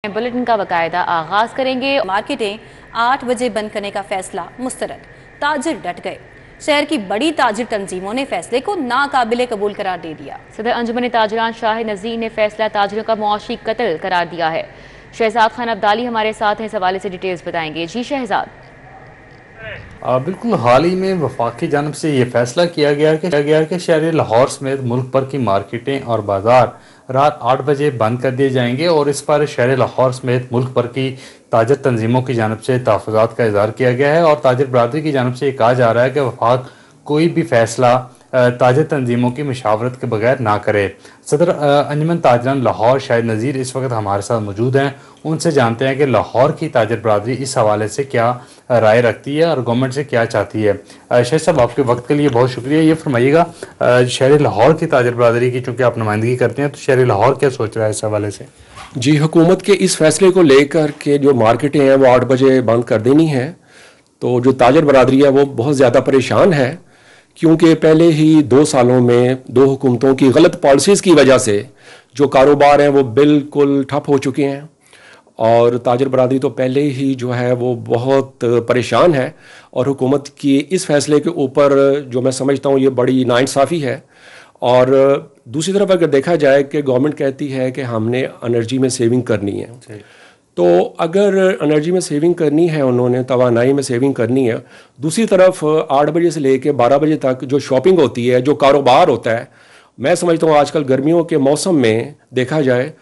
Bulletin का बाकायदा आगाज करेंगे। मार्केटें 8 बजे बंद करने का फैसला मुस्तरद, ताजिर डट गए। शहर की बड़ी ताजिर तंजीमों ने फैसले को नाकाबिले कबूल करार दे दिया। सदर अंजुमन ताजिरान शाह नज़ीर ने फैसला ताजिरों का मुआशी कत्ल करार दिया है। शहजाद खान अब्दाली हमारे साथ हैं, इस हवाले से डिटेल्स बताएंगे। जी शहजाद। बिल्कुल हाल ही में वफाक की जानब से ये फैसला किया गया कि शहर लाहौर समेत मुल्क भर की मार्केटें और बाजार रात 8 बजे बंद कर दिए जाएंगे और इस पर शहर लाहौर समेत मुल्क भर की ताजिर तंजीमों की जानब से तहफ़्फ़ुज़ात का इज़हार किया गया है और ताजिर बरादरी की जानब से ये कहा जा रहा है कि वफाक कोई भी फैसला ताजिर तंजीमों की मशावरत के बगैर ना करे। सदर अंजुमन ताजिरान लाहौर शाह नज़ीर इस वक्त हमारे साथ मौजूद हैं। उनसे जानते हैं कि लाहौर की ताजिर बरादरी इस हवाले से क्या राय रखती है और गवर्नमेंट से क्या चाहती है। शाह साहब, आपके वक्त के लिए बहुत शुक्रिया। ये फरमाइएगा, शहर लाहौर की ताजिर बरादरी की चूँकि आप नुमाइंदगी करते हैं, तो शहर लाहौर क्या सोच रहा है इस हवाले से? जी, हुकूमत के इस फैसले को लेकर के जो मार्केटें हैं वो 8 बजे बंद कर देनी है, तो जो ताजिर बरादरी है वो बहुत ज़्यादा परेशान है, क्योंकि पहले ही 2 सालों में 2 हुकूमतों की गलत पॉलिसीज़ की वजह से जो कारोबार हैं वो बिल्कुल ठप हो चुके हैं और ताजिर बरादरी तो पहले ही जो है वो बहुत परेशान है। और हुकूमत की इस फैसले के ऊपर जो मैं समझता हूँ ये बड़ी नाइंसाफ़ी है। और दूसरी तरफ अगर देखा जाए कि गवर्नमेंट कहती है कि हमने एनर्जी में सेविंग करनी है, तो अगर एनर्जी में सेविंग करनी है, उन्होंने तवानाई में सेविंग करनी है, दूसरी तरफ 8 बजे से लेकर 12 बजे तक जो शॉपिंग होती है, जो कारोबार होता है, मैं समझता हूँ आजकल गर्मियों के मौसम में देखा जाए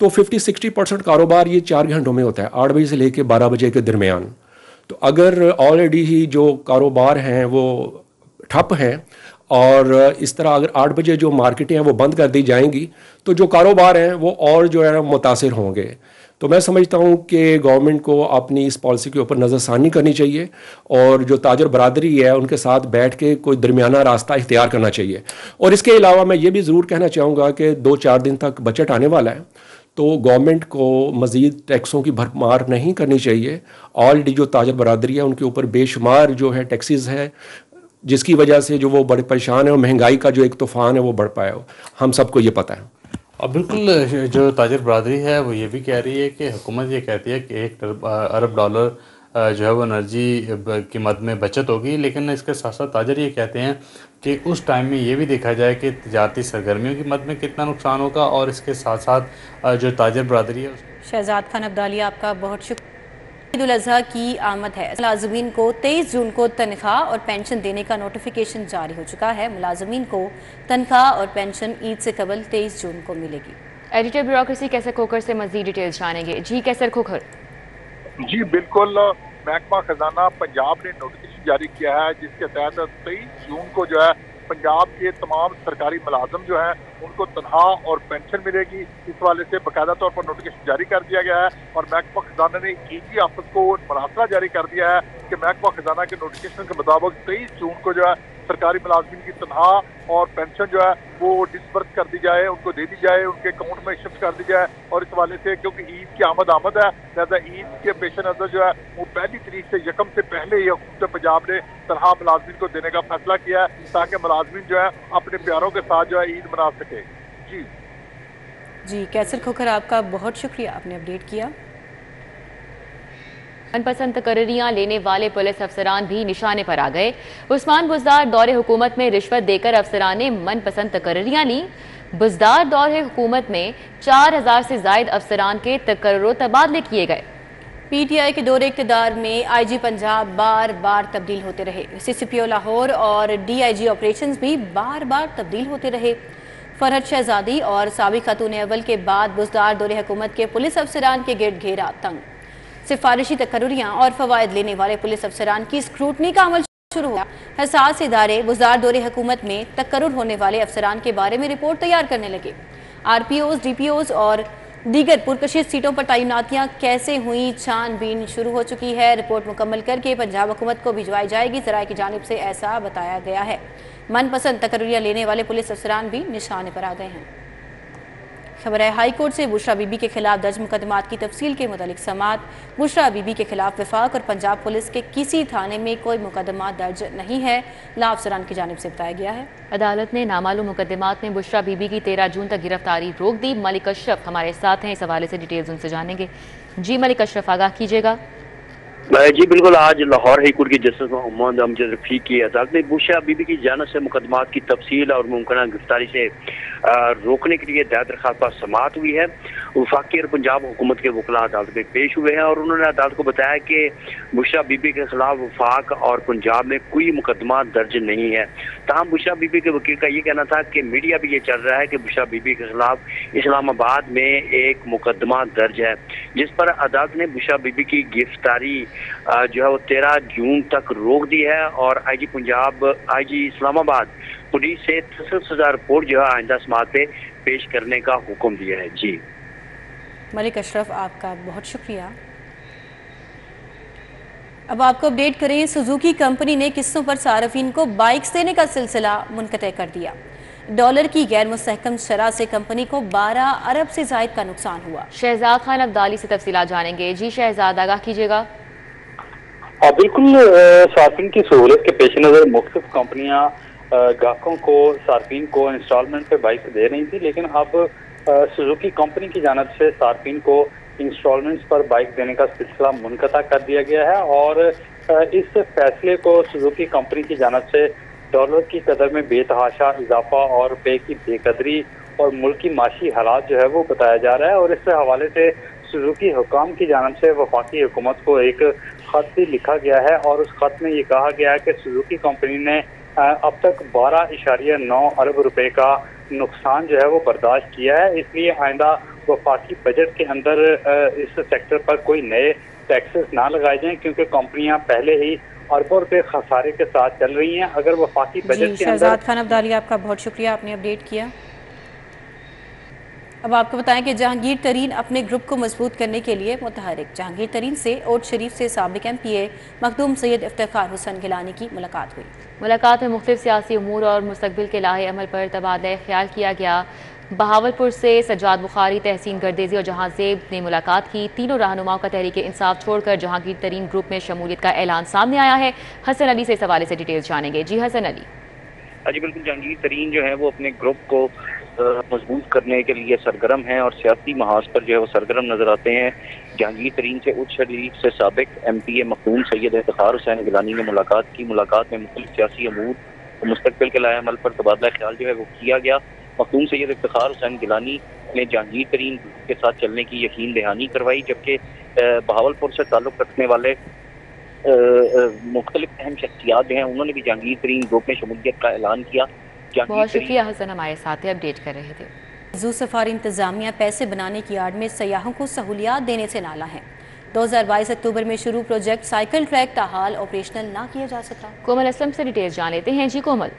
तो 50-60% कारोबार ये 4 घंटों में होता है, 8 बजे से लेकर 12 बजे के दरमियान। तो अगर ऑलरेडी ही जो कारोबार हैं वो ठप हैं और इस तरह अगर 8 बजे जो मार्केटें हैं वो बंद कर दी जाएंगी तो जो कारोबार हैं वो और जो है मुतासिर होंगे। तो मैं समझता हूँ कि गवर्नमेंट को अपनी इस पॉलिसी के ऊपर नज़रसानी करनी चाहिए और जो ताजर बरादरी है उनके साथ बैठ के कोई दरमियाना रास्ता इख्तियार करना चाहिए। और इसके अलावा मैं ये भी ज़रूर कहना चाहूँगा कि 2-4 दिन तक बजट आने वाला है, तो गवर्नमेंट को मज़ीद टैक्सों की भरमार नहीं करनी चाहिए। ऑलरेडी जो ताजर बरादरी है उनके ऊपर बेशुमार जो है टैक्सेस है, जिसकी वजह से जो वो बड़े परेशान है और महंगाई का जो एक तूफ़ान है वो बढ़ पाया हो, हम सबको ये पता है। और बिल्कुल जो ताजिर बरादरी है वो ये भी कह रही है कि हुकूमत ये कहती है कि 1 अरब डॉलर जो है वो एनर्जी की मद में बचत होगी, लेकिन इसके साथ साथ ताजिर ये कहते हैं कि उस टाइम में ये भी देखा जाए कि तजारती सरगर्मियों की मद में कितना नुकसान होगा। और इसके साथ साथ जो ताजिर बरादरी है। शहजाद खान अब्दाली, आपका बहुत शुक्रिया। ईद उल अज़हा की आमद है। मुलाजमीन को 23 जून को तनख्वाह और पेंशन देने का नोटिफिकेशन जारी हो चुका है। मुलाजमीन को तनख्वाह और पेंशन ईद से कबल 23 जून को मिलेगी। एडिटर ब्यूरोक्रेसी कैसर खोखर से मजीद डिटेल्स जानेंगे। जी कैसर खोखर। जी बिल्कुल, महकमा खजाना पंजाब ने नोटिफिकेशन जारी किया है जिसके तहत 23 जून को जो है पंजाब के तमाम सरकारी मुलाजम जो हैं उनको तनख्वाह और पेंशन मिलेगी। इस वाले से बाकायदा तौर पर नोटिफिकेशन जारी कर दिया गया है और महकमा खजाना ने ईडी ऑफिस को मरासला जारी कर दिया है कि महकमा खजाना के नोटिफिकेशन के मुताबिक 23 जून को जो है सरकारी मुलाजमीन की तनख्वाह और पेंशन जो है वो डिस्बर्स कर दी जाए, उनको दे दी जाए, उनके अकाउंट में शिफ्ट कर दी जाए। और इस वाले से क्योंकि ईद की आमद है, लिहाजा ईद के पेश नज़र जो है वो 1 तारीख से यकम से पहले ही हुकूमत पंजाब ने तनख्वाह मुलाजमीन को देने का फैसला किया है ताकि मुलाजमीन जो है अपने प्यारों के साथ जो है ईद मना सके। जी कैसर खोखर, आपका बहुत शुक्रिया, आपने अपडेट किया। मनपसंद तकरीरियां लेने वाले पुलिस अफसरान भी निशाने पर आ गए। उस्मान बुज़दार दौरे हुकूमत में रिश्वत देकर अफसरान ने मनपसंद तकरीरियां ली। बुज़दार दौरे हुकूमत में 4000 से जायद अफसरान के तकर्रुर तबादले किए गए। पीटीआई के दौरे इक़्तिदार में आईजी पंजाब बार बार तब्दील होते रहे। सीसीपीओ लाहौर और डीआईजी ऑपरेशंस भी बार बार तब्दील होते रहे। फरहत शहजादी और साबिक खातून अव्वल के बाद बुज़दार दौरे हुकूमत के पुलिस अफसरान के गिरद घेरा तंग। सिफारिशी तकर्रुरियां और फवायद लेने वाले पुलिस अफसरान की स्क्रूटनी का अमल शुरू हुआ। हसास इदारे बुज़दार दौरे हुकूमत में तकर्रुर होने वाले अफसरान के बारे में रिपोर्ट तैयार करने लगे। आरपीओज, डीपीओज और दीगर पुरकशिश सीटों पर तैनातियां कैसे हुई, छानबीन शुरू हो चुकी है। रिपोर्ट मुकम्मल करके पंजाब हुकूमत को भिजवाई जाएगी। ज़राए की जानिब से ऐसा बताया गया है। मनपसंद तकर्रुरियां लेने वाले पुलिस अफसरान भी निशाने पर आ गए हैं। खबर है हाई कोर्ट से बुशरा बीबी के खिलाफ दर्ज मुकदमात की तफसील के मुतालिक समात। बुशरा बीबी के खिलाफ वफाक और पंजाब पुलिस के किसी थाने में कोई मुकदमा दर्ज नहीं है, लाभ सरान की जानिब से बताया गया है। अदालत ने नामालूम मुकदमात में बुशरा बीबी की 13 जून तक गिरफ्तारी रोक दी। मलिक अशरफ हमारे साथ हैं, इस हवाले से डिटेल्स उनसे जानेंगे। जी मलिक अशरफ, आगाह कीजिएगा। जी बिल्कुल, आज लाहौर हाई कोर्ट की जस्टिस मोहम्मद अमजद रफीक की अदालत ने बुशरा बीबी की जानिब से मुकदमात की तफसील और मुमकिन गिरफ्तारी से रोकने के लिए दायर दरख्वास्त पर समाअत हुई है। वफाकी और पंजाब हुकूमत के वकला अदालत में पेश हुए हैं और उन्होंने अदालत को बताया कि बुशरा बीबी के खिलाफ वफाक और पंजाब में कोई मुकदमा दर्ज नहीं है। तमाम बुशरा बीबी के वकील का ये कहना था कि मीडिया भी ये चल रहा है कि बुशरा बीबी के खिलाफ इस्लामाबाद में एक मुकदमा दर्ज है, जिस पर अदालत ने बुशरा बीबी की गिरफ्तारी जो है वो 13 जून तक रोक दी है और IG Punjab, IG Islamabad police से 63,000 रिपोर्ट जो है आइंदा समाअत पे पेश करने का हुक्म दिया है। जी मलिक अशरफ, आपका बहुत शुक्रिया। अब आपको अपडेट करें, सुजुकी कंपनी ने किस्तों पर सार्फिन को बाइक्स देने का सिलसिला मुनक़ते कर दिया। डॉलर की गैर मुस्तहकम शरह से कंपनी को 12 अरब से ज़ायद का नुकसान हुआ। शहजाद खान अब्दाली से तफसीलात जानेंगे। जी शहजाद, आगाह कीजिएगा। बिल्कुल, सार्फिन की सहूलत के पेश नज़र मुख्तलिफ कंपनियां ग्राहकों को, सार्फिन को इंस्टॉलमेंट पे बाइक दे रही थी, लेकिन अब सुजुकी कंपनी की जानिब से सार्फिन को इंस्टॉलमेंट्स पर बाइक देने का सिलसिला मुनक़ता कर दिया गया है और इस फैसले को सुजुकी कंपनी की जानिब से डॉलर की कदर में बेतहाशा इजाफा और रुपये की बेकदरी और मुल्क की माशी हालात जो है वो बताया जा रहा है। और इस हवाले से सुजुकी हुकाम की जानिब से वफाकी हुकूमत को एक खत भी लिखा गया है और उस खत में ये कहा गया है कि सुजुकी कंपनी ने अब तक 12.9 अरब रुपए का नुकसान जो है वो बर्दाश्त किया है, इसलिए आइंदा वफाकी बजट के अंदर इस सेक्टर पर कोई नए टैक्सेस ना लगाए जाएं, क्योंकि कंपनियां पहले ही अरबों रुपए खसारे के साथ चल रही हैं। अगर वफाकी बजट के अंदर। शहजाद खान अब्दाली, आपका बहुत शुक्रिया, आपने अपडेट किया। अब आपको बताएं कि जहांगीर तरीन अपने ग्रुप को मजबूत करने के लिए मुतहरिक। जहांगीर तरीन से ओट शरीफ से साबिक MPA मखदूम सैयद इफ्तिखार हुसैन गिलानी की मुलाकात हुई। मुलाकात में मुख्तलिफ सियासी उमूर और मुस्तकबिल के लाहे अमल पर तबादला ख्याल किया गया। बहावलपुर से सज्जाद बुखारी, तहसीन गर्देजी और जहांजेब ने मुलाकात की। तीनों रहनुमाओं का तहरीक इंसाफ छोड़कर जहांगीर तरीन ग्रुप में शमूलियत का ऐलान सामने आया है। हसन अली से इस हवाले से डिटेल्स जानेंगे। जी हसन अली। जी बिल्कुल, जहांगीर तरीन जो है वो अपने ग्रुप को मजबूत करने के लिए सरगर्म हैं और सियासी महाज पर जो है वो सरगर्म नजर आते हैं। जहांगीर तरीन से उच्च शरीफ से साबिक MPA मखदूम सैयद इफ्तिखार हुसैन गिलानी ने मुलाकात की। मुलाकात में मुख्तलिफ सियासी अमूर और मुस्तकबिल के लाए अमल पर तबादला ख्याल जो है वो किया गया। मखदूम सैयद इफ्तिखार हुसैन गिलानी ने जहांगीर तरीन के साथ चलने की यकीन दहानी करवाई, जबकि बहावलपुर से ताल्लुक रखने वाले मुख्तलिफ अहम शख्सियात जो हैं उन्होंने भी जहांगीर तरीन ग्रुप में शमूलियत का ऐलान किया। बहुत शुक्रिया हसन, हमारे साथ अपडेट कर रहे थे। ज़ू सफारी इंतजामिया पैसे बनाने की आड़ में सयाहों को सहूलियात देने से नाला है। 2022 अक्टूबर में शुरू प्रोजेक्ट साइकिल ट्रैक ताहाल ऑपरेशनल ना किया जा सका। कोमल असलम से डिटेल्स जान लेते हैं। जी कोमल।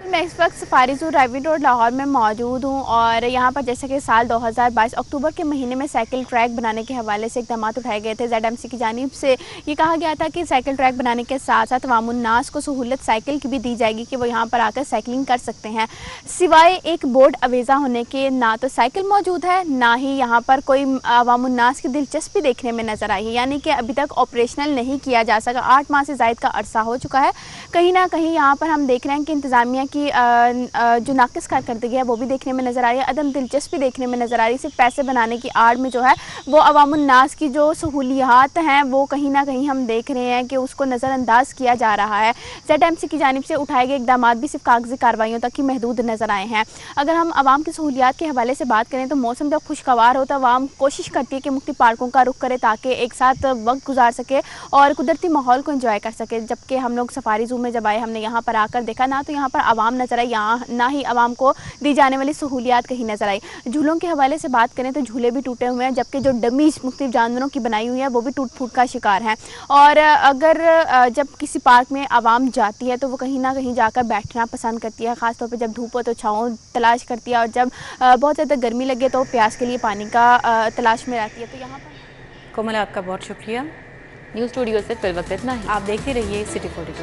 मैं इस वक्त सफारी ज़ू राइविंग रोड लाहौर में मौजूद हूँ और यहाँ पर जैसे कि साल 2022 अक्टूबर के महीने में साइकिल ट्रैक बनाने के हवाले से इक़दाम उठाए गए थे। ZMC की जानिब से ये कहा गया था कि साइकिल ट्रैक बनाने के साथ साथ अवामुन्नास को सहूलत साइकिल की भी दी जाएगी कि वो यहाँ पर आकर साइकिलिंग कर सकते हैं। सिवाय एक बोर्ड अवेज़ा होने के ना तो साइकिल मौजूद है, ना ही यहाँ पर कोई अवामुन्नास की दिलचस्पी देखने में नज़र आई है, यानी कि अभी तक ऑपरेशनल नहीं किया जा सका। 8 माह से ज़ायद का अरसा हो चुका है। कहीं ना कहीं यहाँ पर हम देख रहे हैं कि इंतज़ामिया की जो नाकिस कारकर्दगी है वो भी देखने में नज़र आ रही है, अदम दिलचस्पी देखने में नज़र आ रही है। सिर्फ पैसे बनाने की आड़ में जो है वो अवामुन्नास की जो सहूलियात हैं वो कहीं ना कहीं हम देख रहे हैं कि उसको नज़रअंदाज किया जा रहा है। ZMC की जानिब से उठाए गए इक़दाम भी सिर्फ कागजी कार्रवाइयों तक ही महदूद नज़र आए हैं। अगर हम आवाम की सहूलियात के हवाले से बात करें तो मौसम जब खुशगवार होता है आवाम कोशिश करती है कि मुख्तलिफ पार्कों का रुख करे ताकि एक साथ वक्त गुजार सके और कुदरती माहौल को एंजॉय कर सके। जबकि हम लोग सफारी ज़ू में जब आए हमने यहाँ पर आकर देखा ना तो यहाँ पर आवाम नज़र आई, यहाँ ना ही आवाम को दी जाने वाली सहूलियात कहीं नज़र आई। झूलों के हवाले से बात करें तो झूले भी टूटे हुए हैं, जबकि जो डमीज मुख्तलिफ जानवरों की बनाई हुई है वो भी टूट फूट का शिकार हैं। और अगर जब किसी पार्क में आवाम जाती है तो वो कहीं ना कहीं जाकर बैठना पसंद करती है, ख़ासतौर पर जब धूप हो तो छाँव तलाश करती है और जब बहुत ज़्यादा गर्मी लगे तो प्यास के लिए पानी का तलाश में रहती है। तो यहाँ पर कोमल, आपका बहुत शुक्रिया। न्यूज़ स्टूडियो से फिर वक्त इतना ही। आप देखते रहिए सिटी 42।